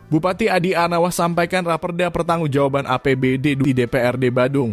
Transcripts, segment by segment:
Bupati Adi Arnawa sampaikan raperda pertanggungjawaban APBD di DPRD Badung.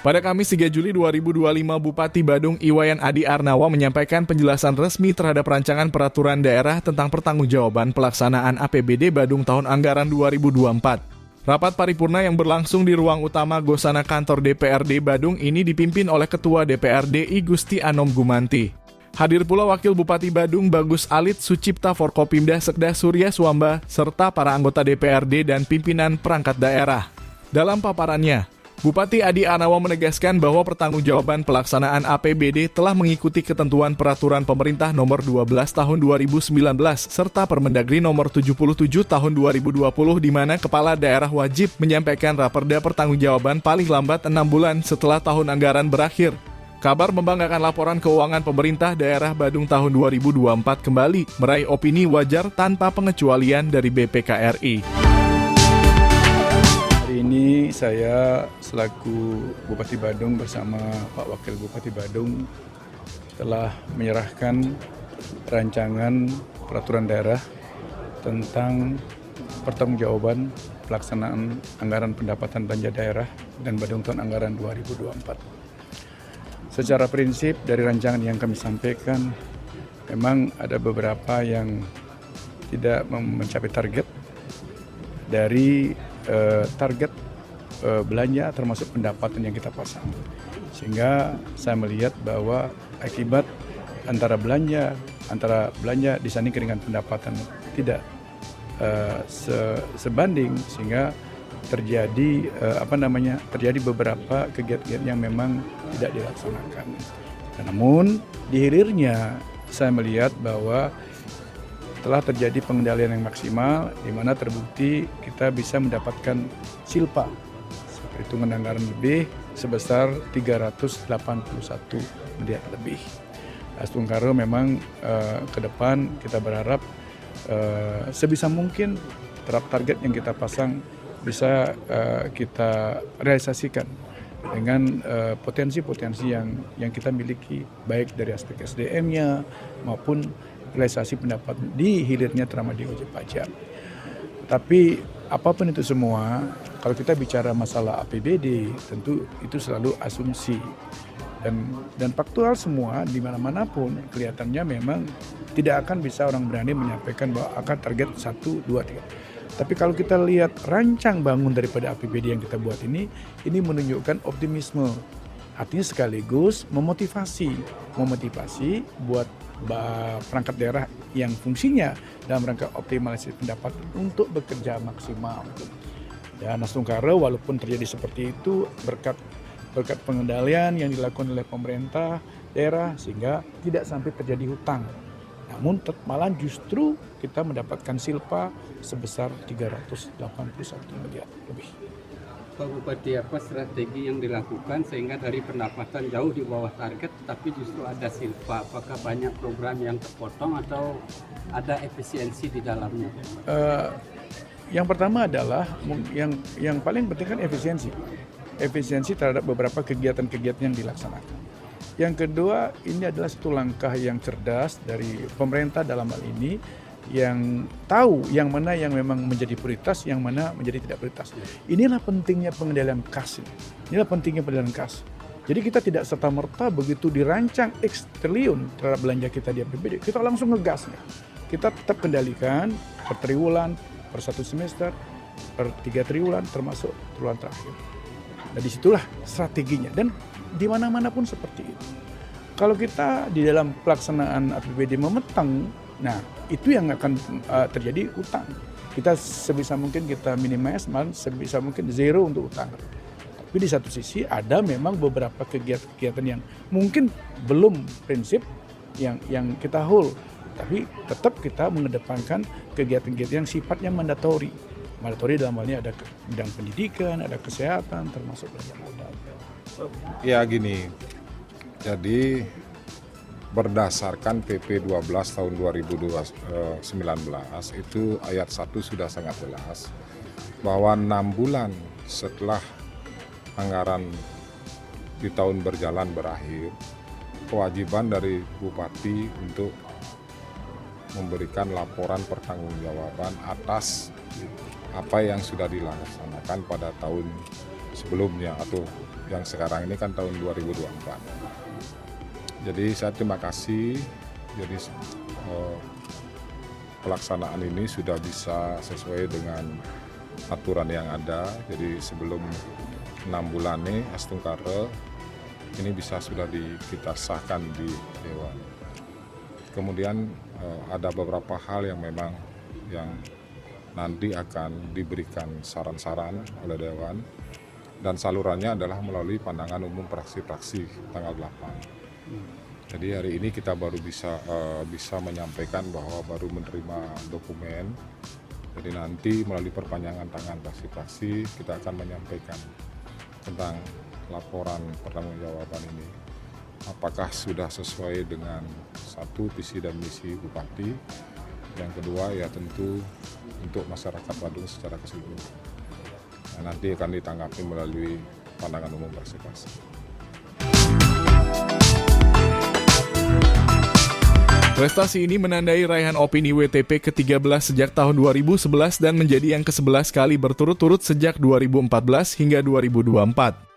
Pada Kamis 3 Juli 2025, Bupati Badung Iwayan Adi Arnawa menyampaikan penjelasan resmi terhadap rancangan peraturan daerah tentang pertanggungjawaban pelaksanaan APBD Badung tahun anggaran 2024. Rapat paripurna yang berlangsung di ruang utama Gosana kantor DPRD Badung ini dipimpin oleh Ketua DPRD I Gusti Anom Gumanti. Hadir pula Wakil Bupati Badung Bagus Alit Sucipta Forkopimda Sekda Surya Swamba serta para anggota DPRD dan pimpinan perangkat daerah. Dalam paparannya, Bupati Adi Arnawa menegaskan bahwa pertanggungjawaban pelaksanaan APBD telah mengikuti ketentuan Peraturan Pemerintah Nomor 12 Tahun 2019 serta Permendagri Nomor 77 Tahun 2020 di mana kepala daerah wajib menyampaikan raperda pertanggungjawaban paling lambat 6 bulan setelah tahun anggaran berakhir. Kabar membanggakan laporan keuangan pemerintah daerah Badung tahun 2024 kembali meraih opini wajar tanpa pengecualian dari BPKRI. Hari ini saya selaku Bupati Badung bersama Pak Wakil Bupati Badung telah menyerahkan rancangan peraturan daerah tentang pertanggungjawaban pelaksanaan anggaran pendapatan belanja daerah dan Badung tahun anggaran 2024. Secara prinsip dari rancangan yang kami sampaikan memang ada beberapa yang tidak mencapai target dari target belanja termasuk pendapatan yang kita pasang. Sehingga saya melihat bahwa akibat antara belanja disandingkan dengan pendapatan tidak sebanding sehingga terjadi beberapa kegiatan yang memang tidak dilaksanakan. Namun di hilirnya saya melihat bahwa telah terjadi pengendalian yang maksimal, di mana terbukti kita bisa mendapatkan silpa, perhitungan anggaran lebih sebesar 381 miliar lebih. Astungkaro memang ke depan kita berharap sebisa mungkin target yang kita pasang bisa kita realisasikan dengan potensi-potensi yang kita miliki, baik dari aspek SDM-nya maupun realisasi pendapatan di hilirnya terutama di wajib pajak. Tapi apapun itu semua, kalau kita bicara masalah APBD, tentu itu selalu asumsi dan faktual semua di mana-mana pun kelihatannya memang tidak akan bisa orang berani menyampaikan bahwa akan target 1, 2, 3. Tapi kalau kita lihat rancang bangun daripada APBD yang kita buat ini menunjukkan optimisme. Artinya sekaligus memotivasi buat perangkat daerah yang fungsinya dalam rangka optimalisasi pendapatan untuk bekerja maksimal. Dan Astungkaro walaupun terjadi seperti itu berkat pengendalian yang dilakukan oleh pemerintah daerah sehingga tidak sampai terjadi hutang. Namun malah justru kita mendapatkan silpa sebesar 381 miliar lebih. Pak Bupati, apa strategi yang dilakukan sehingga dari pendapatan jauh di bawah target tapi justru ada silpa? Apakah banyak program yang terpotong atau ada efisiensi di dalamnya? Yang pertama adalah yang paling penting kan efisiensi terhadap beberapa kegiatan-kegiatan yang dilaksanakan. Yang kedua, ini adalah satu langkah yang cerdas dari pemerintah dalam hal ini yang tahu yang mana yang memang menjadi prioritas, yang mana menjadi tidak prioritas. Inilah pentingnya pengendalian kas. Jadi kita tidak serta-merta begitu dirancang X triliun terhadap belanja kita di APBD, kita langsung ngegas. Kita tetap kendalikan per triwulan, per 1 semester, per 3 triwulan, termasuk triwulan terakhir. Nah disitulah strateginya dan di mana-mana pun seperti itu. Kalau kita di dalam pelaksanaan APBD memetang, nah itu yang akan terjadi utang. Kita sebisa mungkin kita minimize, malah sebisa mungkin zero untuk utang. Tapi di satu sisi ada memang beberapa kegiatan yang mungkin belum prinsip yang kita hold. Tapi tetap kita mengedepankan kegiatan-kegiatan yang sifatnya mandatori. Mandatori dalam hal ini ada bidang pendidikan, ada kesehatan, termasuk belanja modal. Ya gini, jadi berdasarkan PP 12 tahun 2019 itu ayat 1 sudah sangat jelas bahwa 6 bulan setelah anggaran di tahun berjalan berakhir, kewajiban dari Bupati untuk memberikan laporan pertanggungjawaban atas apa yang sudah dilaksanakan pada tahun sebelumnya atau yang sekarang ini kan tahun 2024. Jadi saya terima kasih, jadi pelaksanaan ini sudah bisa sesuai dengan aturan yang ada. Jadi sebelum 6 bulan ini Astungkare ini bisa sudah kita sahkan di Dewan. Kemudian ada beberapa hal yang memang yang nanti akan diberikan saran-saran oleh Dewan, dan salurannya adalah melalui pandangan umum fraksi-fraksi tanggal 8. Jadi hari ini kita baru bisa menyampaikan bahwa baru menerima dokumen. Jadi nanti melalui perpanjangan tangan fraksi-fraksi kita akan menyampaikan tentang laporan pertanggungjawaban ini. Apakah sudah sesuai dengan satu visi dan misi Bupati, yang kedua ya tentu untuk masyarakat Badung secara keseluruhan. Nah, nanti akan ditanggapi melalui pandangan umum fraksi-fraksi. Prestasi ini menandai raihan opini WTP ke-13 sejak tahun 2011 dan menjadi yang ke-11 kali berturut-turut sejak 2014 hingga 2024.